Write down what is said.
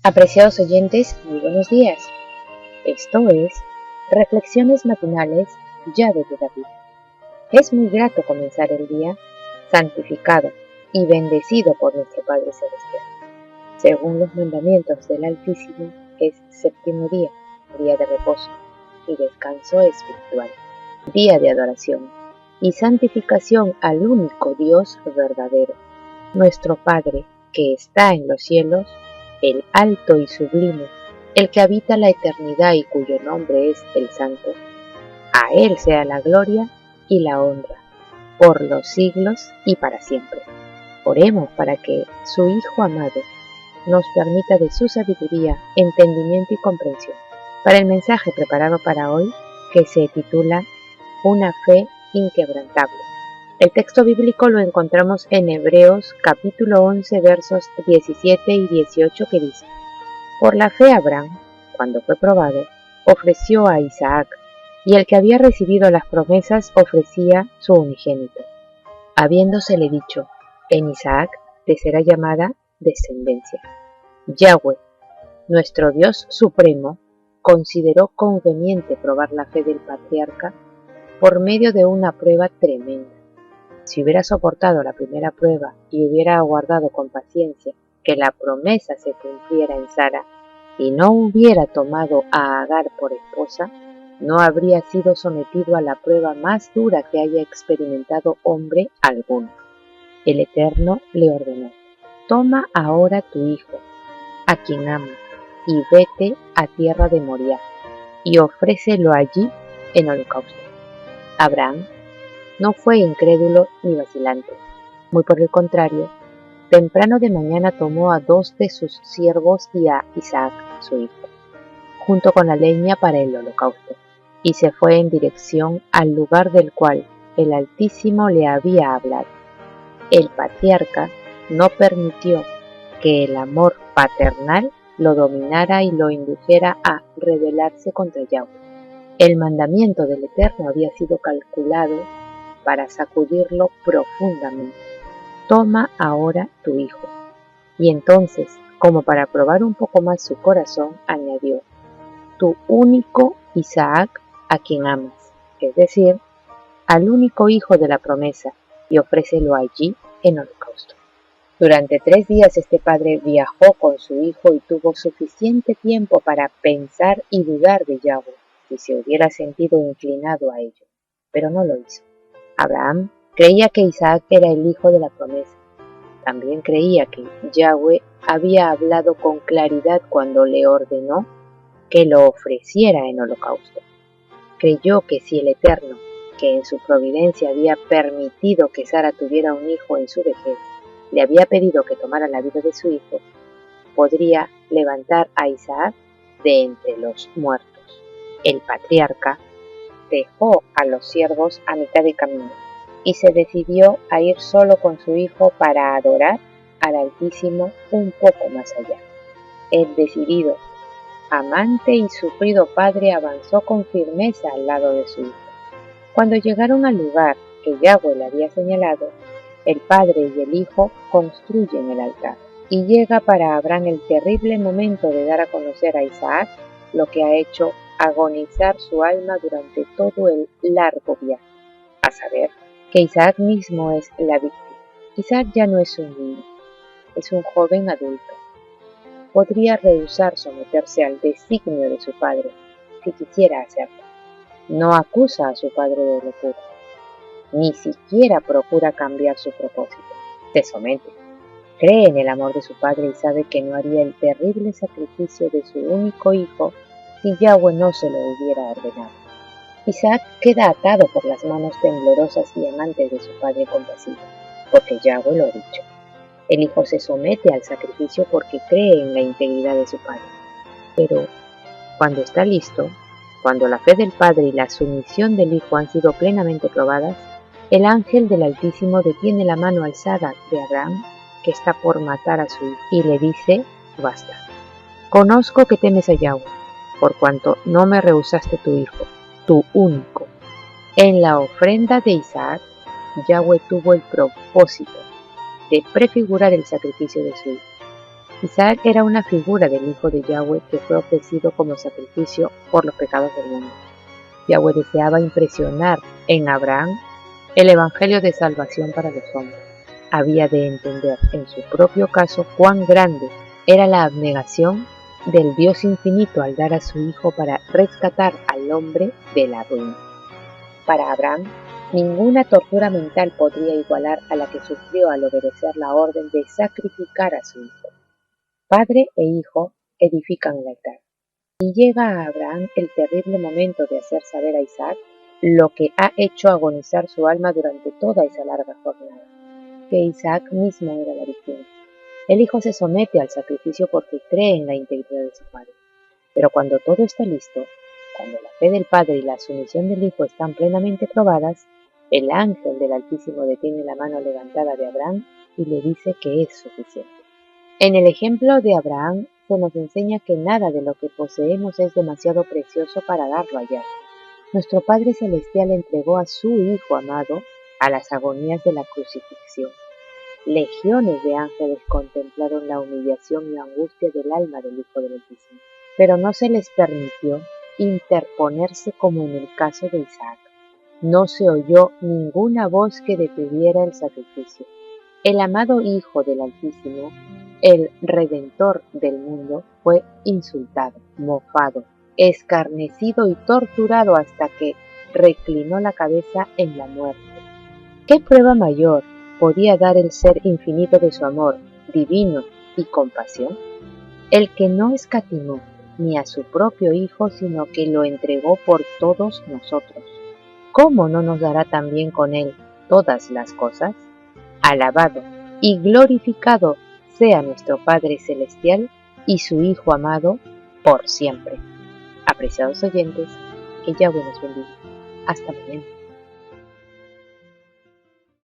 Apreciados oyentes, muy buenos días. Esto es Reflexiones Matinales, Llave de David. Es muy grato comenzar el día santificado y bendecido por nuestro Padre Celestial. Según los mandamientos del Altísimo, es séptimo día, día de reposo y descanso espiritual, día de adoración y santificación al único Dios verdadero, nuestro Padre que está en los cielos, el alto y sublime, el que habita la eternidad y cuyo nombre es el Santo. A Él sea la gloria y la honra, por los siglos y para siempre. Oremos para que su Hijo amado nos permita de su sabiduría, entendimiento y comprensión. Para el mensaje preparado para hoy, que se titula Una fe inquebrantable. El texto bíblico lo encontramos en Hebreos capítulo 11 versos 17 y 18 que dice: Por la fe Abraham, cuando fue probado, ofreció a Isaac, y el que había recibido las promesas ofrecía su unigénito, habiéndosele dicho: en Isaac te será llamada descendencia. Yahweh, nuestro Dios supremo, consideró conveniente probar la fe del patriarca por medio de una prueba tremenda. Si hubiera soportado la primera prueba y hubiera aguardado con paciencia que la promesa se cumpliera en Sara y no hubiera tomado a Agar por esposa, no habría sido sometido a la prueba más dura que haya experimentado hombre alguno. El Eterno le ordenó: toma ahora tu hijo, a quien amas, y vete a tierra de Moriah, y ofrécelo allí en holocausto. Abraham no fue incrédulo ni vacilante, muy por el contrario, temprano de mañana tomó a 2 de sus siervos y a Isaac, su hijo, junto con la leña para el holocausto, y se fue en dirección al lugar del cual el Altísimo le había hablado. El patriarca no permitió que el amor paternal lo dominara y lo indujera a rebelarse contra Yahweh. El mandamiento del Eterno había sido calculado para sacudirlo profundamente. Toma ahora tu hijo. Y entonces, como para probar un poco más su corazón, añadió: tu único Isaac, a quien amas, es decir, al único hijo de la promesa, y ofrécelo allí en holocausto. Durante 3 días este padre viajó con su hijo y tuvo suficiente tiempo para pensar y dudar de Yahweh, si se hubiera sentido inclinado a ello, pero no lo hizo. Abraham creía que Isaac era el hijo de la promesa. También creía que Yahweh había hablado con claridad cuando le ordenó que lo ofreciera en holocausto. Creyó que si el Eterno, que en su providencia había permitido que Sara tuviera un hijo en su vejez, le había pedido que tomara la vida de su hijo, podría levantar a Isaac de entre los muertos. El patriarca dejó a los siervos a mitad de camino y se decidió a ir solo con su hijo para adorar al Altísimo un poco más allá. El decidido, amante y sufrido padre avanzó con firmeza al lado de su hijo. Cuando llegaron al lugar que Yahweh le había señalado, el padre y el hijo construyen el altar, y llega para Abraham el terrible momento de dar a conocer a Isaac lo que ha hecho agonizar su alma durante todo el largo viaje, a saber, que Isaac mismo es la víctima. Isaac ya no es un niño, es un joven adulto. Podría rehusar someterse al designio de su padre, si quisiera hacerlo. No acusa a su padre de locura, ni siquiera procura cambiar su propósito. Se somete, cree en el amor de su padre y sabe que no haría el terrible sacrificio de su único hijo si Yahweh no se lo hubiera ordenado. Isaac queda atado por las manos temblorosas y amantes de su padre compasivo, porque Yahweh lo ha dicho. El hijo se somete al sacrificio porque cree en la integridad de su padre. Pero cuando está listo, cuando la fe del padre y la sumisión del hijo han sido plenamente probadas, el ángel del Altísimo detiene la mano alzada de Abraham, que está por matar a su hijo, y le dice: basta. Conozco que temes a Yahweh, por cuanto no me rehusaste tu hijo, tu único. En la ofrenda de Isaac, Yahweh tuvo el propósito de prefigurar el sacrificio de su hijo. Isaac era una figura del Hijo de Yahweh que fue ofrecido como sacrificio por los pecados del mundo. Yahweh deseaba impresionar en Abraham el evangelio de salvación para los hombres. Había de entender en su propio caso cuán grande era la abnegación del Dios infinito al dar a su Hijo para rescatar al hombre de la ruina. Para Abraham, ninguna tortura mental podría igualar a la que sufrió al obedecer la orden de sacrificar a su Hijo. Padre e hijo edifican el altar. Y llega a Abraham el terrible momento de hacer saber a Isaac lo que ha hecho agonizar su alma durante toda esa larga jornada, que Isaac mismo era la víctima. El hijo se somete al sacrificio porque cree en la integridad de su padre. Pero cuando todo está listo, cuando la fe del padre y la sumisión del hijo están plenamente probadas, el ángel del Altísimo detiene la mano levantada de Abraham y le dice que es suficiente. En el ejemplo de Abraham se nos enseña que nada de lo que poseemos es demasiado precioso para darlo allá. Nuestro Padre Celestial entregó a su Hijo amado a las agonías de la crucifixión. Legiones de ángeles contemplaron la humillación y angustia del alma del Hijo del Altísimo, pero no se les permitió interponerse como en el caso de Isaac. No se oyó ninguna voz que detuviera el sacrificio. El amado Hijo del Altísimo, el Redentor del mundo, fue insultado, mofado, escarnecido y torturado hasta que reclinó la cabeza en la muerte. ¿Qué prueba mayor podía dar el ser infinito de su amor, divino y compasión? El que no escatimó ni a su propio Hijo, sino que lo entregó por todos nosotros. ¿Cómo no nos dará también con él todas las cosas? Alabado y glorificado sea nuestro Padre Celestial y su Hijo amado por siempre. Apreciados oyentes, que Yahweh nos bendiga. Hasta mañana.